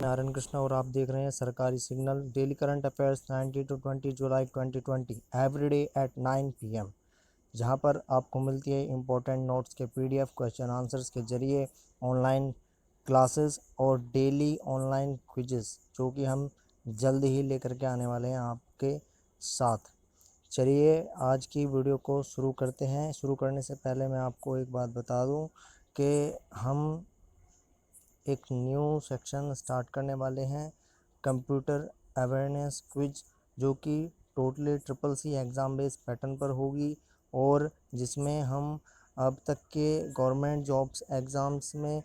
नारायण कृष्णा और आप देख रहे हैं सरकारी signal daily current affairs 19 to 20 जुलाई 2020 एवरीडे एट 9 PM, जहां पर आपको मिलती है इम्पोर्टेंट नोट्स के PDF क्वेश्चन आंसर्स के जरिए ऑनलाइन क्लासेस और डेली ऑनलाइन क्विजेस, जो कि हम जल्द ही लेकर के आने वाले हैं आपके साथ। चलिए आज की वीडियो को शुरू करते हैं। शुरू करने से पहले मैं आपको एक बात बता दूं कि हम एक न्यू सेक्शन स्टार्ट करने वाले हैं, कंप्यूटर अवेयरनेस क्विज, जो कि totally CCC exam based pattern पर होगी और जिसमें हम अब तक के गवर्नमेंट जॉब्स एग्ज़ाम्स में,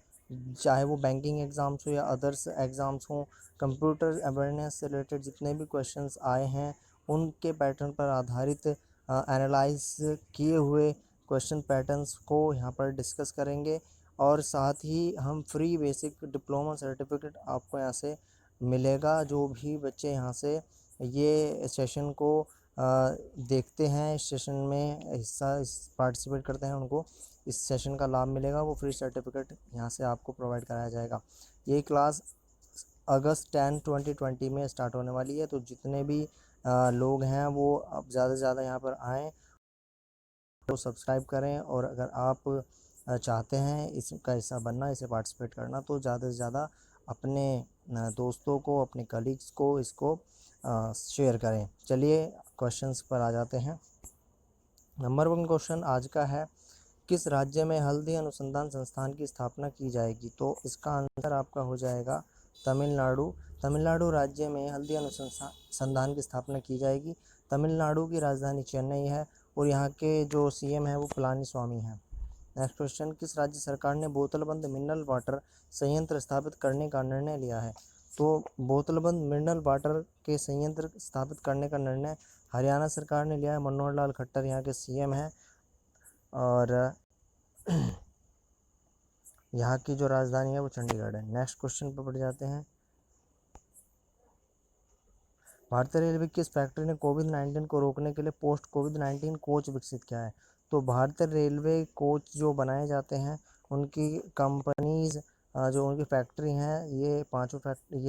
चाहे वो बैंकिंग एग्ज़ाम्स हो या अदर्स एग्ज़ाम्स हों, कंप्यूटर अवेयरनेस से रिलेटेड जितने भी क्वेश्चंस आए हैं उनके पैटर्न पर आधारित एनालाइज किए हुए क्वेश्चन पैटर्न्स को यहाँ पर डिस्कस करेंगे। और साथ ही हम फ्री बेसिक डिप्लोमा सर्टिफिकेट आपको यहाँ से मिलेगा। जो भी बच्चे यहाँ से ये सेशन को देखते हैं, इस सेशन में हिस्सा पार्टिसिपेट करते हैं, उनको इस सेशन का लाभ मिलेगा। वो फ्री सर्टिफिकेट यहाँ से आपको प्रोवाइड कराया जाएगा। ये क्लास अगस्त 10 2020 में स्टार्ट होने वाली है। तो जितने भी लोग हैं वो अब ज़्यादा से ज़्यादा यहाँ पर आएँ, तो सब्सक्राइब करें। और अगर आप चाहते हैं इसका हिस्सा बनना, इसे पार्टिसिपेट करना, तो ज़्यादा से ज़्यादा अपने दोस्तों को, अपने कलीग्स को इसको शेयर करें। चलिए क्वेश्चंस पर आ जाते हैं। नंबर 1 क्वेश्चन आज का है, किस राज्य में हल्दी अनुसंधान संस्थान की स्थापना की जाएगी? तो इसका आंसर आपका हो जाएगा तमिलनाडु। तमिलनाडु राज्य में हल्दी अनुसंधान की स्थापना की जाएगी। तमिलनाडु की राजधानी चेन्नई है और यहाँ के जो CM है वो पलानीस्वामी हैं। नेक्स्ट क्वेश्चन, किस राज्य सरकार ने बोतलबंद मिनरल वाटर संयंत्र स्थापित करने का निर्णय लिया है? तो बोतलबंद मिनरल वाटर के संयंत्र स्थापित करने का निर्णय हरियाणा सरकार ने लिया है। मनोहर लाल खट्टर यहाँ के CM हैं और यहाँ की जो राजधानी है वो चंडीगढ़ है। नेक्स्ट क्वेश्चन पर बढ़ जाते हैं। भारतीय रेलवे किस फैक्ट्री ने कोविड-19 को रोकने के लिए पोस्ट कोविड-19 कोच विकसित किया है? तो भारतीय रेलवे कोच जो बनाए जाते हैं उनकी कंपनीज, जो उनकी फैक्ट्री हैं, ये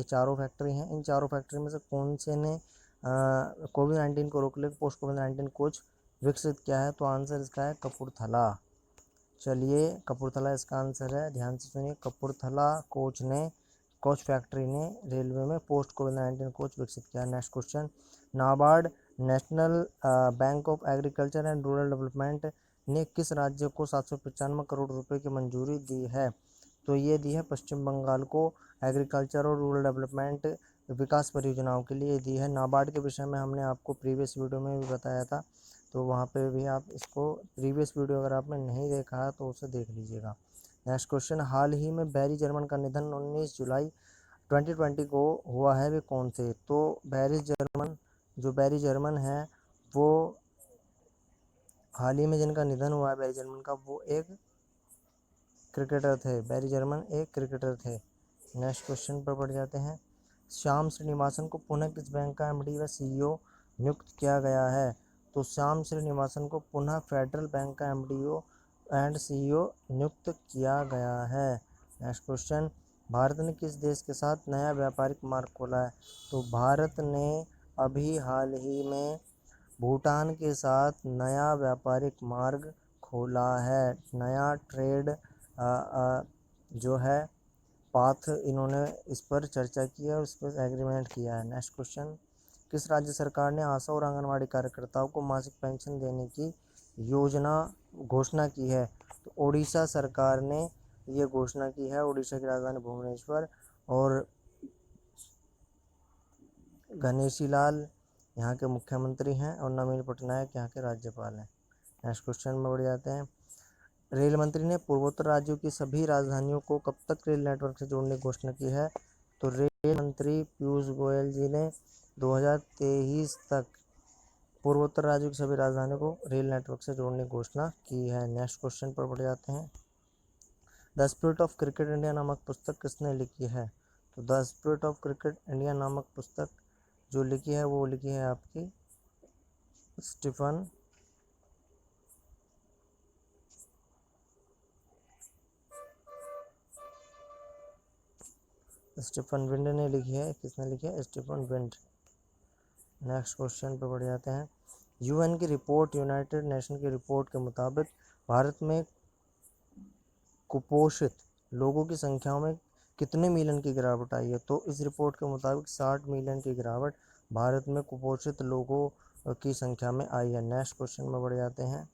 चारों फैक्ट्री हैं। इन चारों फैक्ट्री में से कौन से ने कोविड-19 को रोकने के लिए पोस्ट कोविड-19 कोच विकसित किया है? तो आंसर इसका है कपूरथला। चलिए कपूरथला इसका आंसर है, ध्यान से सुनिए। कपूरथला कोच फैक्ट्री ने रेलवे में पोस्ट कोविड-19 कोच विकसित किया। Next question, NABARD national bank of agriculture and rural development ने किस राज्य को 795 करोड़ रुपए की मंजूरी दी है? तो ये दी है पश्चिम बंगाल को। एग्रीकल्चर और रूरल डेवलपमेंट विकास परियोजनाओं के लिए दी है। नाबार्ड के विषय में हमने आपको प्रीवियस वीडियो में भी बताया था, तो वहाँ पे भी आप इसको प्रीवियस वीडियो अगर आपने नहीं देखा है तो उसे देख लीजिएगा। नेक्स्ट क्वेश्चन, हाल ही में बैरी जर्मन का निधन 19 जुलाई 2020 को हुआ है, वे कौन थे? तो बैरी जर्मन है, वो हाल ही में जिनका निधन हुआ है बैरी जर्मन का, वो एक क्रिकेटर थे। बैरी जर्मन एक क्रिकेटर थे। नेक्स्ट क्वेश्चन पर बढ़ जाते हैं। श्याम श्रीनिवासन को पुनः किस बैंक का MD व CEO नियुक्त किया गया है? तो श्याम श्रीनिवासन को पुनः फेडरल बैंक का MD एंड CEO नियुक्त किया गया है। नेक्स्ट क्वेश्चन, भारत ने किस देश के साथ नया व्यापारिक मार्ग खोला है? तो भारत ने अभी हाल ही में भूटान के साथ नया व्यापारिक मार्ग खोला है। नया ट्रेड जो है पाथ, इन्होंने इस पर चर्चा की है और इस पर एग्रीमेंट किया है। नेक्स्ट क्वेश्चन, किस राज्य सरकार ने आशा और आंगनवाड़ी कार्यकर्ताओं को मासिक पेंशन देने की घोषणा की है? तो ओडिशा सरकार ने ये घोषणा की है। ओडिशा की राजधानी भुवनेश्वर, और गणेशी लाल यहाँ के मुख्यमंत्री हैं और नवीन पटनायक यहाँ के राज्यपाल हैं। नेक्स्ट क्वेश्चन में बढ़ जाते हैं। रेल मंत्री ने पूर्वोत्तर राज्यों की सभी राजधानियों को कब तक रेल नेटवर्क से जोड़ने की घोषणा की है? तो रेल मंत्री पीयूष गोयल जी ने 2023 तक पूर्वोत्तर राज्यों की सभी राजधानियों को रेल नेटवर्क से जोड़ने की घोषणा की है। नेक्स्ट क्वेश्चन पर बढ़ जाते हैं। The spirit of cricket India नामक पुस्तक किसने लिखी है? तो the spirit of cricket India नामक पुस्तक जो लिखी है वो लिखी है आपकी स्टीफन स्टीफन विंड ने लिखी है। किसने लिखी है? Stephen wind. नेक्स्ट क्वेश्चन पर बढ़ जाते हैं। यूएन की रिपोर्ट, यूनाइटेड नेशन की रिपोर्ट के मुताबिक भारत में कुपोषित लोगों की संख्या में कितने मिलियन की गिरावट आई है? तो इस रिपोर्ट के मुताबिक 60 मिलियन की गिरावट भारत में कुपोषित लोगों की संख्या में आई है। नेक्स्ट क्वेश्चन में बढ़ जाते हैं।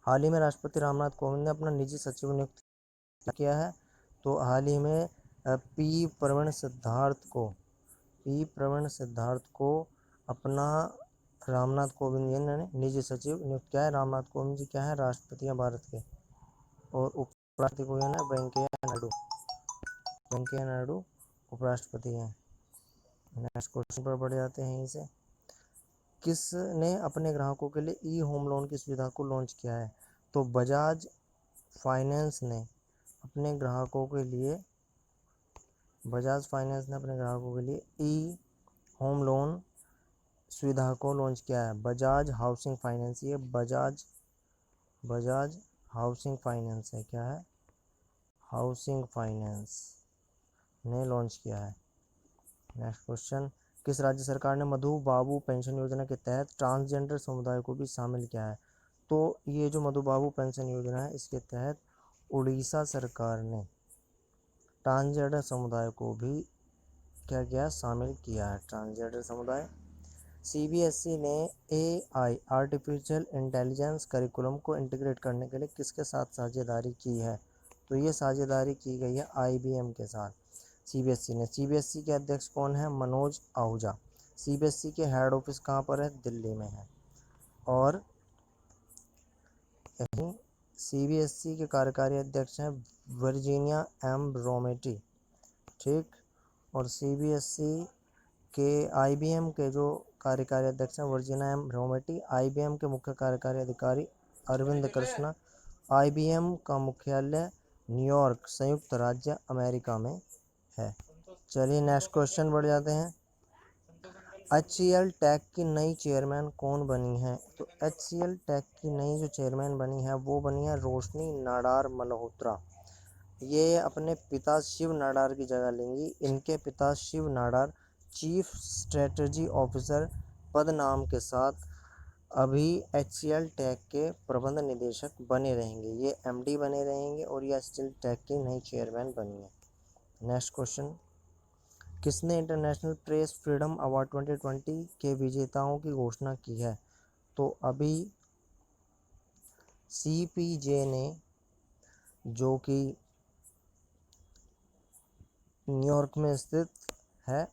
हाल ही में राष्ट्रपति रामनाथ कोविंद ने अपना निजी सचिव नियुक्त किया है। तो हाल ही में पी प्रवीण सिद्धार्थ को अपना रामनाथ कोविंद जी ने निजी सचिव नियुक्त किया है। रामनाथ कोविंद जी क्या है? राष्ट्रपति हैं भारत के। और उपराष्ट्रपति को है वेंकैया नायडू उपराष्ट्रपति हैं। नेक्स्ट क्वेश्चन पर बढ़ जाते हैं। यहीं से किसने अपने ग्राहकों के लिए ई होम लोन की सुविधा को लॉन्च किया है? तो बजाज फाइनेंस ने अपने ग्राहकों के लिए ई होम लोन सुविधा को लॉन्च किया है। बजाज हाउसिंग फाइनेंस, ये बजाज हाउसिंग फाइनेंस है। क्या है? हाउसिंग फाइनेंस ने लॉन्च किया है। नेक्स्ट क्वेश्चन, किस राज्य सरकार ने मधु बाबू पेंशन योजना के तहत ट्रांसजेंडर समुदाय को भी शामिल किया है? तो ये जो मधु बाबू पेंशन योजना है, इसके तहत उड़ीसा सरकार ने ट्रांसजेंडर समुदाय को भी क्या किया? शामिल किया है। ट्रांसजेंडर समुदाय। सीबीएसई ने एआई आर्टिफिशियल इंटेलिजेंस करिकुलम को इंटीग्रेट करने के लिए किसके साथ साझेदारी की है? तो ये साझेदारी की गई है आईबीएम के साथ। सीबीएसई ने। सीबीएसई के अध्यक्ष कौन है? मनोज आहूजा। सीबीएसई के हेड ऑफिस कहाँ पर है? दिल्ली में है। और यहीं सीबीएसई के कार्यकारी अध्यक्ष हैं वर्जीनिया एम रोमेटी। ठीक। और सीबीएसई के आईबीएम के जो कार्यकारी अध्यक्ष हैं वर्जीनिया एम रोमेटी। आईबीएम के मुख्य कार्यकारी अधिकारी अरविंद कृष्णा। आईबीएम का मुख्यालय न्यूयॉर्क, संयुक्त राज्य अमेरिका में है। चलिए नेक्स्ट क्वेश्चन बढ़ जाते हैं। HCL टेक की नई चेयरमैन कौन बनी है? तो HCL टेक की नई जो चेयरमैन बनी है वो बनी है रोशनी नाडार मल्होत्रा। ये अपने पिता शिव नाडार की जगह लेंगी। इनके पिता Shiv Nadar chief strategy officer पद नाम के साथ अभी HCL टेक के प्रबंध निदेशक बने रहेंगे। ये MD बने रहेंगे और ये HCL टेक की नई चेयरमैन बनी है। नेक्स्ट क्वेश्चन, किसने इंटरनेशनल प्रेस फ्रीडम अवार्ड 2020 के विजेताओं की घोषणा की है? तो अभी CPJ ने, जो कि न्यूयॉर्क में स्थित है,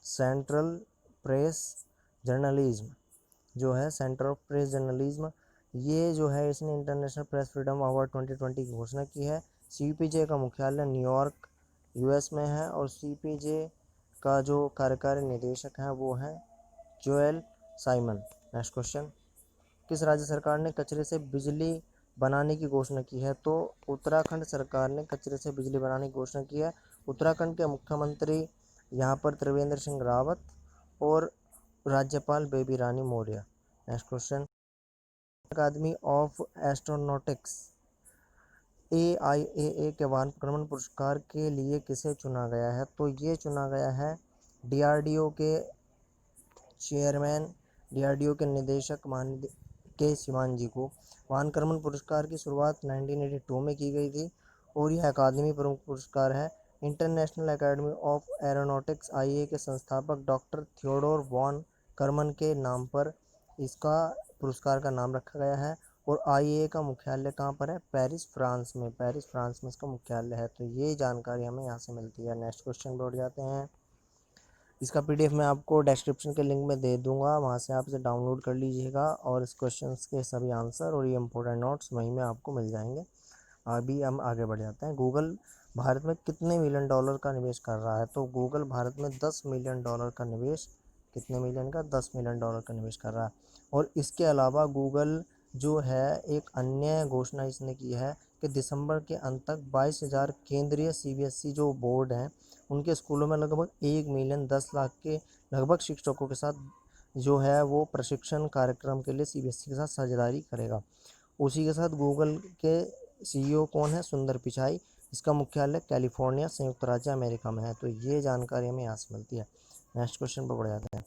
सेंट्रल प्रेस जर्नलिज्म जो है, सेंटर ऑफ प्रेस जर्नलिज्म, ये जो है इसने इंटरनेशनल प्रेस फ्रीडम अवार्ड 2020 की घोषणा की है। CPJ का मुख्यालय न्यूयॉर्क US में है और CPJ का जो कार्यकारी निदेशक है वो है जोएल साइमन। नेक्स्ट क्वेश्चन, किस राज्य सरकार ने कचरे से बिजली बनाने की घोषणा की है? तो उत्तराखंड सरकार ने कचरे से बिजली बनाने की घोषणा की है। उत्तराखंड के मुख्यमंत्री यहाँ पर त्रिवेंद्र सिंह रावत और राज्यपाल Baby Rani Maurya. Next question, academy of astronautics AIAA के वानप्रमण पुरस्कार के लिए किसे चुना गया है? तो ये चुना गया है DRDO के चेयरमैन, DRDO के निदेशक के सिवान जी को। वानक्रमण पुरस्कार की शुरुआत 1982 में की गई थी और यह अकादमी प्रमुख पुरस्कार है। International academy of aeronautics IA के संस्थापक डॉक्टर थियोडोर वॉन करमन के नाम पर इसका पुरस्कार का नाम रखा गया है। और IA का मुख्यालय कहाँ पर है? पेरिस, फ्रांस में। पेरिस, फ्रांस में इसका मुख्यालय है। तो ये जानकारी हमें यहाँ से मिलती है। नेक्स्ट क्वेश्चन पर जाते हैं। इसका PDF मैं आपको डिस्क्रिप्शन के लिंक में दे दूंगा, वहाँ से आप इसे डाउनलोड कर लीजिएगा और इस क्वेश्चंस के सभी आंसर और ये इंपॉर्टेंट नोट्स वहीं में आपको मिल जाएंगे। अभी हम आगे बढ़ जाते हैं। गूगल भारत में कितने मिलियन डॉलर का निवेश कर रहा है? तो गूगल भारत में 10 मिलियन डॉलर का निवेश, कितने मिलियन का? 10 मिलियन डॉलर का निवेश कर रहा है। और इसके अलावा गूगल जो है एक अन्य घोषणा इसने की है कि दिसंबर के अंत तक 22,000 केंद्रीय CBSE जो बोर्ड हैं उनके स्कूलों में लगभग 1,10,00,000 के लगभग शिक्षकों के साथ जो है वो प्रशिक्षण कार्यक्रम के लिए CBSE के साथ साझेदारी करेगा। उसी के साथ गूगल के सीईओ कौन है? सुंदर पिचाई। इसका मुख्यालय कैलिफोर्निया संयुक्त राज्य अमेरिका में है। तो ये जानकारी हमें यहाँ से मिलती है। नेक्स्ट क्वेश्चन पर बढ़ जाते हैं।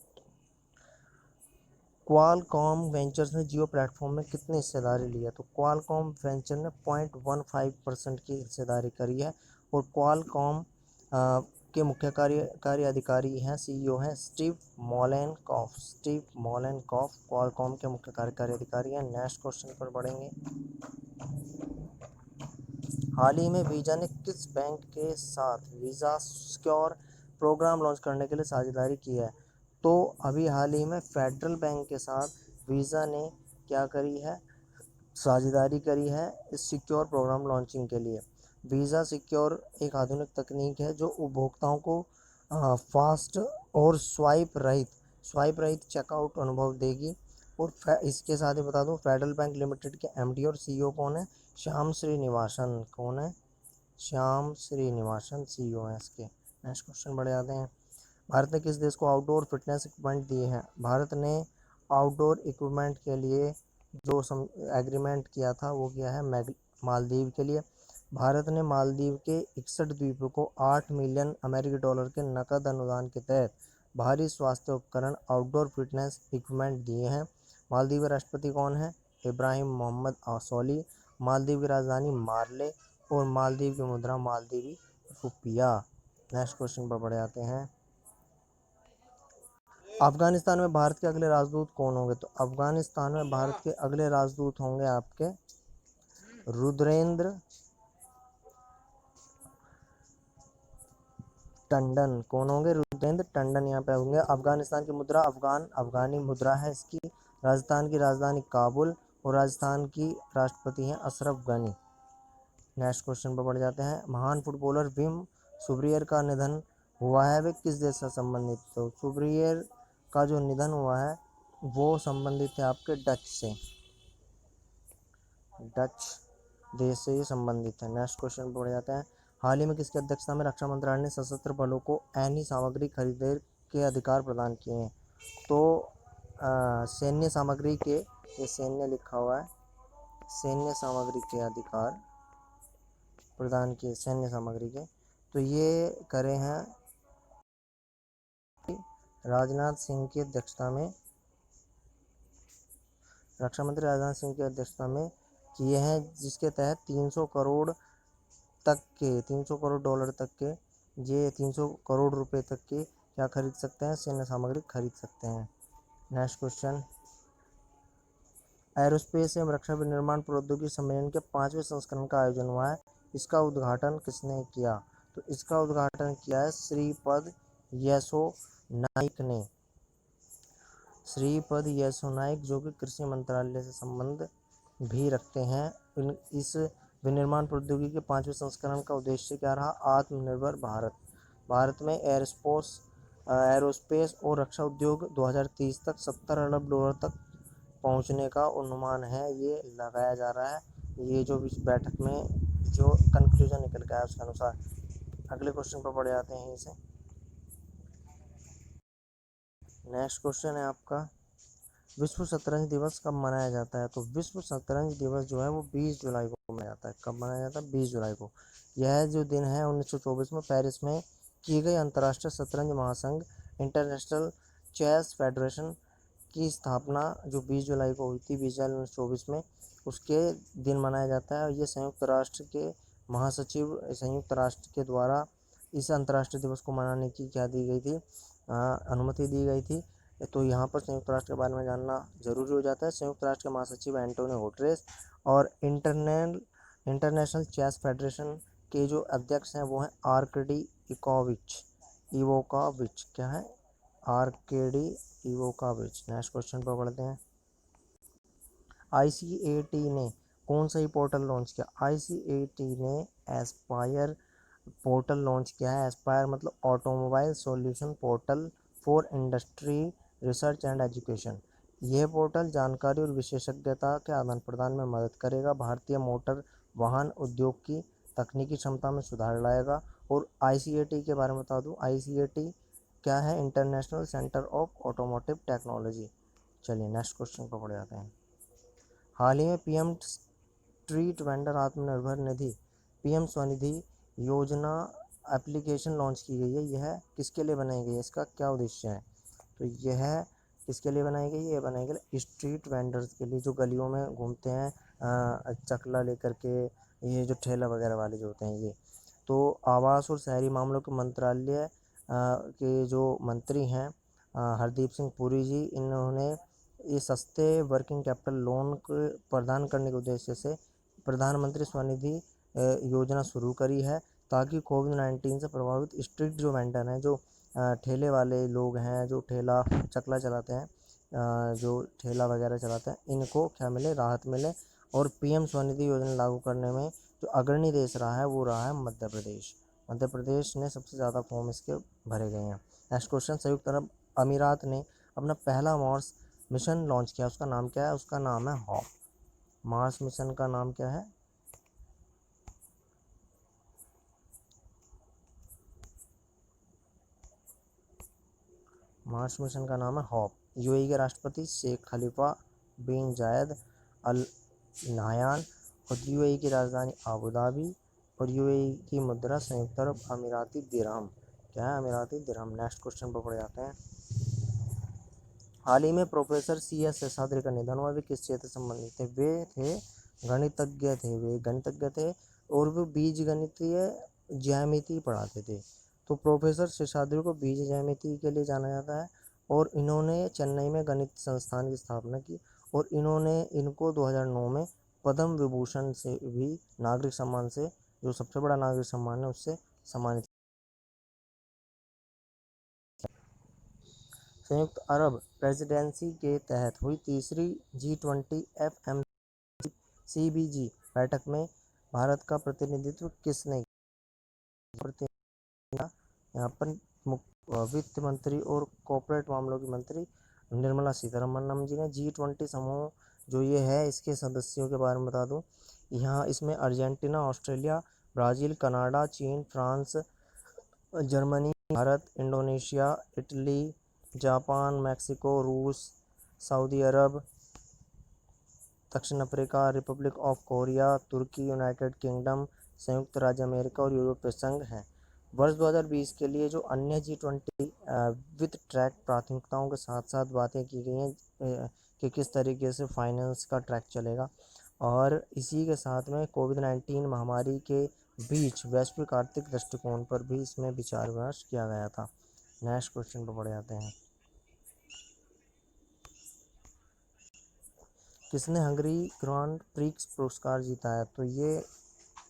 क्वालकॉम वेंचर्स ने जियो प्लेटफॉर्म में कितनी हिस्सेदारी ली है? तो क्वालकॉम वेंचर ने 0.15% की हिस्सेदारी करी है। और क्वालकॉम के मुख्य कार्यकारी अधिकारी हैं, सीईओ हैं स्टीव मोलेनकॉफ। स्टीव मोलेनकॉफ क्वालकॉम के मुख्य कार्यकारी अधिकारी हैं। नेक्स्ट क्वेश्चन पर बढ़ेंगे। हाल ही में वीज़ा ने किस बैंक के साथ वीज़ा सिक्योर प्रोग्राम लॉन्च करने के लिए साझेदारी की है? तो अभी हाल ही में फेडरल बैंक के साथ वीज़ा ने क्या करी है? साझेदारी करी है इस सिक्योर प्रोग्राम लॉन्चिंग के लिए। वीज़ा सिक्योर एक आधुनिक तकनीक है जो उपभोक्ताओं को फास्ट और स्वाइप रहित चेकआउट अनुभव देगी। और इसके साथ ही बता दूं, फेडरल बैंक लिमिटेड के एमडी और सीईओ कौन है? श्याम श्रीनिवासन। कौन है? श्याम श्रीनिवासन सीईओ हैं इसके। नेक्स्ट क्वेश्चन बढ़ जाते हैं। भारत ने किस देश को आउटडोर फिटनेस इक्विपमेंट दिए हैं? भारत ने आउटडोर इक्विपमेंट के लिए जो एग्रीमेंट किया था वो किया है मालदीव के लिए। भारत ने मालदीव के 61 द्वीपों को $8 मिलियन के नकद अनुदान के तहत भारी स्वास्थ्य उपकरण आउटडोर फिटनेस इक्विपमेंट दिए हैं। मालदीव के राष्ट्रपति कौन है? इब्राहिम मोहम्मद सोली। मालदीव की राजधानी मारले और मालदीव की मुद्रा मालदीवी रुपया। नेक्स्ट क्वेश्चन पर बढ़ जाते हैं। अफगानिस्तान में भारत के अगले राजदूत कौन होंगे? तो अफगानिस्तान में भारत के अगले राजदूत होंगे आपके रुद्रेंद्र टंडन। कौन होंगे? रुद्रेंद्र टंडन यहाँ पे होंगे। अफगानिस्तान की मुद्रा अफगानी मुद्रा है इसकी। राजस्थान की राजधानी काबुल और राजस्थान की राष्ट्रपति हैं अशरफ गनी। नेक्स्ट क्वेश्चन पर बढ़ जाते हैं। महान फुटबॉलर विम सुब्रियर का निधन हुआ है, वे किस देश से संबंधित? तो सुब्रियर का जो निधन हुआ है वो संबंधित है आपके डच से, डच देश से ये संबंधित है। नेक्स्ट क्वेश्चन बढ़ जाते हैं। हाल ही में किसकी अध्यक्षता में रक्षा मंत्रालय ने सशस्त्र बलों को ऐनी सामग्री खरीदने के अधिकार प्रदान किए हैं? तो सैन्य सामग्री के, ये सैन्य लिखा हुआ है, सैन्य सामग्री के अधिकार प्रदान किए सैन्य सामग्री के, तो ये करे हैं राजनाथ सिंह की अध्यक्षता में, रक्षा मंत्री राजनाथ सिंह की अध्यक्षता में किए हैं, जिसके तहत 300 करोड़ डॉलर तक के, ये 300 करोड़ रुपए तक के क्या खरीद सकते हैं? सैन्य सामग्री खरीद सकते हैं। Next question. एरोस्पेस एवं रक्षा विनिर्माण प्रौद्योगिकी सम्मेलन के 5वें संस्करण का आयोजन हुआ है, इसका उद्घाटन किसने किया? तो इसका उद्घाटन किया है श्रीपद येसो नाइक ने। श्रीपद येसो नाइक जो कि कृषि मंत्रालय से संबंध भी रखते हैं। इस विनिर्माण प्रौद्योगिकी के 5वें संस्करण का उद्देश्य क्या रहा? आत्मनिर्भर भारत। भारत में एरोस्पेस और रक्षा उद्योग 2030 तक $70 अरब तक पहुंचने का अनुमान है, ये लगाया जा रहा है। ये जो इस बैठक में जो कंक्लूजन निकल गया है उसके अनुसार। अगले क्वेश्चन पर बढ़ जाते हैं इसे। नेक्स्ट क्वेश्चन है आपका, विश्व शतरंज दिवस कब मनाया जाता है? तो विश्व शतरंज दिवस जो है वो 20 जुलाई को मनाया जाता है। कब मनाया जाता है? 20 जुलाई को। यह जो दिन है 1924 में पेरिस में की गई अंतर्राष्ट्रीय शतरंज महासंघ इंटरनेशनल चेस फेडरेशन की स्थापना जो 20 जुलाई को हुई थी, 20 जुलाई 1924 में, उसके दिन मनाया जाता है। ये संयुक्त राष्ट्र के महासचिव संयुक्त राष्ट्र के द्वारा इस अंतर्राष्ट्रीय दिवस को मनाने की क्या दी गई थी? अनुमति दी गई थी। तो यहाँ पर संयुक्त राष्ट्र के बारे में जानना जरूरी हो जाता है। संयुक्त राष्ट्र के महासचिव एंटोनियो गुटेरेस और इंटरनेशनल चेस फेडरेशन के जो अध्यक्ष हैं वो हैं आर्कडी इवोकोविच। क्या है? आर्कडी इवोकोविच। नेक्स्ट क्वेश्चन पर बढ़ते हैं। ICAT ने कौन सा ही पोर्टल लॉन्च किया? ICAT ने एस्पायर पोर्टल लॉन्च किया है। एस्पायर मतलब automobile solution portal for industry research and education. यह पोर्टल जानकारी और विशेषज्ञता के आदान प्रदान में मदद करेगा, भारतीय मोटर वाहन उद्योग की तकनीकी क्षमता में सुधार लाएगा। और ICAT के बारे में बता दूं, ICAT क्या है? International centre of automotive technology. चलिए नेक्स्ट क्वेश्चन पर बढ़ जाते हैं। हाल ही में street vendor Atmanirbhar Nidhi PM Svanidhi योजना एप्लीकेशन लॉन्च की गई है। यह किसके लिए बनाई गई है, इसका क्या उद्देश्य है? तो यह किसके लिए बनाई गई है? ये बनाई गई स्ट्रीट वेंडर्स के लिए, जो गलियों में घूमते हैं चकला लेकर के, ये जो ठेला वगैरह वाले जो होते हैं ये। तो आवास और शहरी मामलों के मंत्रालय के जो मंत्री हैं हरदीप सिंह पुरी जी, इन्होंने ये सस्ते वर्किंग कैपिटल लोन को प्रदान करने के उद्देश्य से प्रधानमंत्री स्वनिधि योजना शुरू करी है, ताकि कोविड-19 से प्रभावित स्ट्रीट जो वेंडर हैं, जो ठेले वाले लोग हैं, जो ठेला चकला चलाते हैं, जो ठेला वगैरह चलाते हैं, इनको क्या मिले, राहत मिले। और पीएम स्वनिधि योजना लागू करने में जो अग्रणी देश रहा है वो रहा है मध्य प्रदेश। मध्य प्रदेश ने सबसे ज़्यादा फॉर्म इसके भरे गए हैं। नेक्स्ट क्वेश्चन, संयुक्त अरब अमीरात ने अपना पहला मार्स मिशन लॉन्च किया, उसका नाम क्या है? उसका नाम है हॉप। मार्स मिशन का नाम क्या है? मार्स मिशन का नाम है हॉप। यूएई के राष्ट्रपति शेख खलीफा बिन जायद अल नाहयान और यूएई की राजधानी आबू धाबी और यूएई की मुद्रा संयुक्त अरब अमीराती दिरहम। क्या है? अमीराती दिरहम। नेक्स्ट क्वेश्चन पर पढ़ जाते हैं। हाल ही में प्रोफेसर CS शेषाद्री का निधन हुआ। वे किस क्षेत्र से संबंधित थे? वे थे गणितज्ञ थे और वे बीज गणितीय ज्यामिति पढ़ाते थे। तो प्रोफेसर शेषाद्री को बीज ज्यामिति के लिए जाना जाता है और इन्होंने चेन्नई में गणित संस्थान की स्थापना की और इनको 2009 में पद्म विभूषण से भी नागरिक सम्मान से, जो सबसे बड़ा नागरिक सम्मान है, उससे सम्मानित। संयुक्त अरब प्रेसिडेंसी के तहत हुई तीसरी G20 FMCG बैठक में भारत का प्रतिनिधित्व किसने किया? यहाँ पर वित्त मंत्री और कॉर्पोरेट मामलों की मंत्री निर्मला सीतारमण जी ने। G20 समूह जो ये है, इसके सदस्यों के बारे में बता दूं। यहाँ इसमें अर्जेंटीना, ऑस्ट्रेलिया, ब्राज़ील, कनाडा, चीन, France, Germany, Bharat, Indonesia, Italy, Japan, Mexico, रूस, सऊदी अरब, दक्षिण अफ्रीका, रिपब्लिक ऑफ कोरिया, तुर्की, यूनाइटेड किंगडम, संयुक्त राज्य अमेरिका और यूरोपीय संघ हैं। वर्ष 2020 के लिए जो अन्य G20 वित्त ट्रैक प्राथमिकताओं के साथ साथ बातें की गई हैं कि किस तरीके से फाइनेंस का ट्रैक चलेगा। और इसी के साथ में कोविड-19 महामारी के बीच वैश्विक आर्थिक दृष्टिकोण पर भी इसमें विचार विमर्श किया गया था। नेक्स्ट क्वेश्चन पर बढ़ जाते हैं। किसने हंगरी ग्रांड प्रिक्स पुरस्कार जीता है? तो ये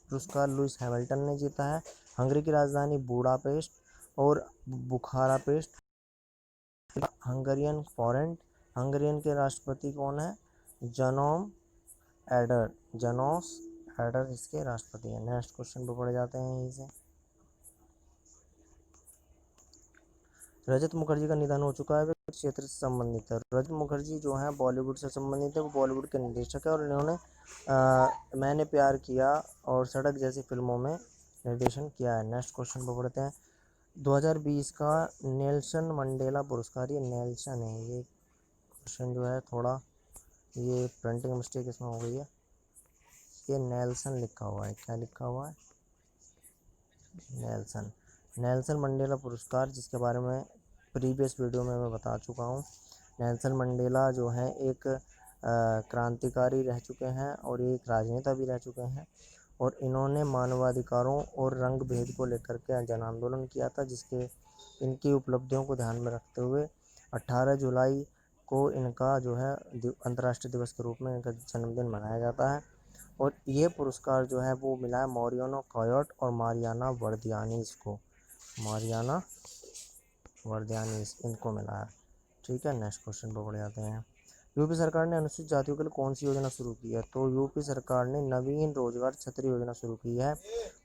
पुरस्कार लुइस हैमिल्टन ने जीता है। हंगरी की राजधानी बुडापेस्ट और बुखारापेस्ट। हंगरियन फॉरेंट। हंगरियन के राष्ट्रपति कौन है? जानोस एडर इसके राष्ट्रपति हैं। नेक्स्ट क्वेश्चन पर बढ़ जाते हैं यहीं से। रजत मुखर्जी का निधन हो चुका है। वे किस क्षेत्र से संबंधित है? रजत मुखर्जी जो है बॉलीवुड से संबंधित है। वो बॉलीवुड के निर्देशक है और इन्होंने मैंने प्यार किया और सड़क जैसी फिल्मों में निर्देशन किया है। नेक्स्ट क्वेश्चन पर बढ़ते हैं। 2020 का नेल्सन मंडेला पुरस्कार, ये नेल्सन है। ये क्वेश्चन जो है थोड़ा ये प्रिंटिंग मिस्टेक इसमें हो गई है। ये नेल्सन लिखा हुआ है, क्या लिखा हुआ है? नेल्सन मंडेला पुरस्कार, जिसके बारे में प्रीवियस वीडियो में मैं बता चुका हूँ। नेल्सन मंडेला जो हैं एक क्रांतिकारी रह चुके हैं और एक राजनेता भी रह चुके हैं और इन्होंने मानवाधिकारों और रंग भेद को लेकर के जन आंदोलन किया था, जिसके इनकी उपलब्धियों को ध्यान में रखते हुए 18 जुलाई को इनका जो है अंतर्राष्ट्रीय दिवस के रूप में इनका जन्मदिन मनाया जाता है। और ये पुरस्कार जो है वो मिला है मॉरियानो कॉयोट और मारियाना वर्दियानीस को। मारियाना वर्दियानीस इनको मिला है। ठीक है, नेक्स्ट क्वेश्चन पर बढ़ जाते हैं। यूपी सरकार ने अनुसूचित जातियों के लिए कौन सी योजना शुरू की है? तो यूपी सरकार ने नवीन रोजगार छतरी योजना शुरू की है।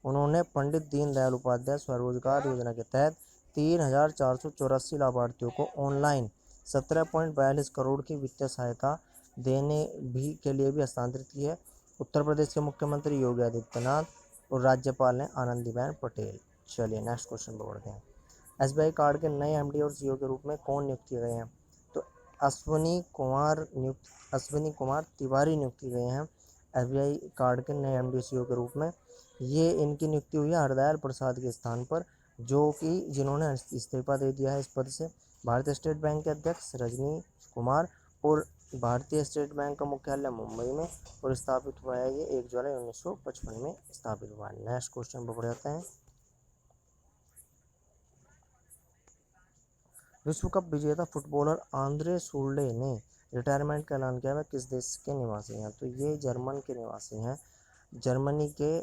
उन्होंने पंडित दीनदयाल उपाध्याय स्वरोजगार योजना के तहत 3,484 लाभार्थियों को ऑनलाइन 17.42 करोड़ की वित्तीय सहायता देने के लिए भी हस्तांतरित की है। उत्तर प्रदेश के मुख्यमंत्री योगी आदित्यनाथ और राज्यपाल ने आनंदीबेन पटेल। चलिए नेक्स्ट क्वेश्चन पर बढ़ते हैं। SBI कार्ड के नए MD और CEO के रूप में कौन नियुक्त किए गए हैं? तो अश्विनी कुमार तिवारी नियुक्त किए गए हैं। SBI कार्ड के नए MD CEO के रूप में। ये इनकी नियुक्ति हुई है हरदयाल प्रसाद के स्थान पर, जो कि जिन्होंने इस्तीफा दे दिया है इस पद से। भारतीय स्टेट बैंक के अध्यक्ष रजनी कुमार, और भारतीय स्टेट बैंक का मुख्यालय मुंबई में, और स्थापित हुआ है ये 1 जुलाई 1955 में स्थापित हुआ है। नेक्स्ट क्वेश्चन पर बढ़ जाते हैं। विश्व कप विजेता फुटबॉलर आंद्रे सुल्डे ने रिटायरमेंट का ऐलान किया है, किस देश के निवासी हैं? तो ये जर्मन के निवासी हैं। जर्मनी के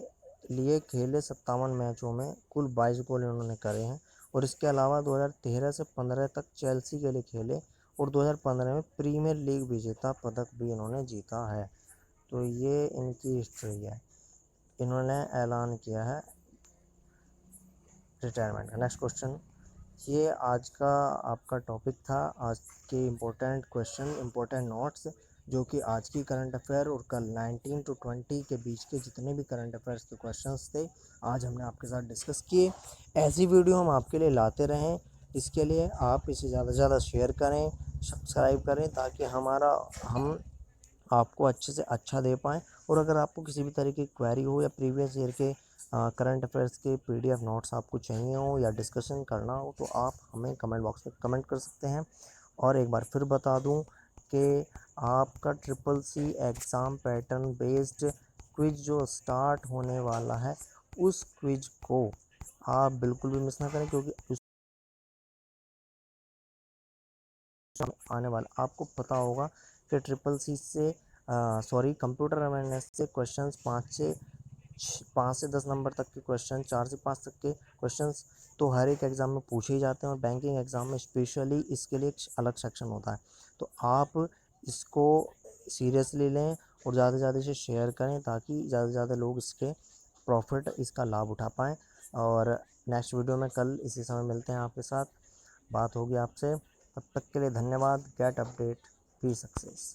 लिए खेले 57 मैचों में कुल 22 गोल इन्होंने करे हैं, और इसके अलावा 2013 से 15 तक चेल्सी के लिए खेले, और 2015 में प्रीमियर लीग विजेता पदक भी इन्होंने जीता है। तो ये इनकी हिस्ट्री है, इन्होंने ऐलान किया है रिटायरमेंट का। नेक्स्ट क्वेश्चन, ये आज का आपका टॉपिक था, आज के इम्पोर्टेंट क्वेश्चन, इम्पोर्टेंट नोट्स, जो कि आज की करंट अफेयर और कल 19 to 20 के बीच के जितने भी करंट अफेयर्स के क्वेश्चंस थे, आज हमने आपके साथ डिस्कस किए। ऐसी वीडियो हम आपके लिए लाते रहें, इसके लिए आप इसे ज़्यादा से ज़्यादा शेयर करें, सब्सक्राइब करें, ताकि हम आपको अच्छे से अच्छा दे पाएँ। और अगर आपको किसी भी तरह की क्वेरी हो, या प्रीवियस ईयर के करंट अफेयर्स के PDF नोट्स आपको चाहिए हो, या डिस्कशन करना हो, तो आप हमें कमेंट बॉक्स में कमेंट कर सकते हैं। और एक बार फिर बता दूं कि आपका SSC exam pattern based quiz जो स्टार्ट होने वाला है, उस क्विज को आप बिल्कुल भी मिस ना करें, क्योंकि उस आने वाला, आपको पता होगा कि SSC से कंप्यूटर अवेयरनेस से क्वेश्चंस 5 से 10 नंबर तक के क्वेश्चन, 4 से 5 तक के क्वेश्चंस तो हर एक एग्ज़ाम में पूछे ही जाते हैं, और बैंकिंग एग्ज़ाम में स्पेशली इसके लिए एक अलग सेक्शन होता है। तो आप इसको सीरियसली लें, और ज़्यादा से ज़्यादा इसे शेयर करें, ताकि ज़्यादा से ज़्यादा लोग इसका लाभ उठा पाएँ। और नेक्स्ट वीडियो में कल इसी समय मिलते हैं, आपके साथ बात होगी आपसे। तब तक के लिए धन्यवाद। Gate update, B success.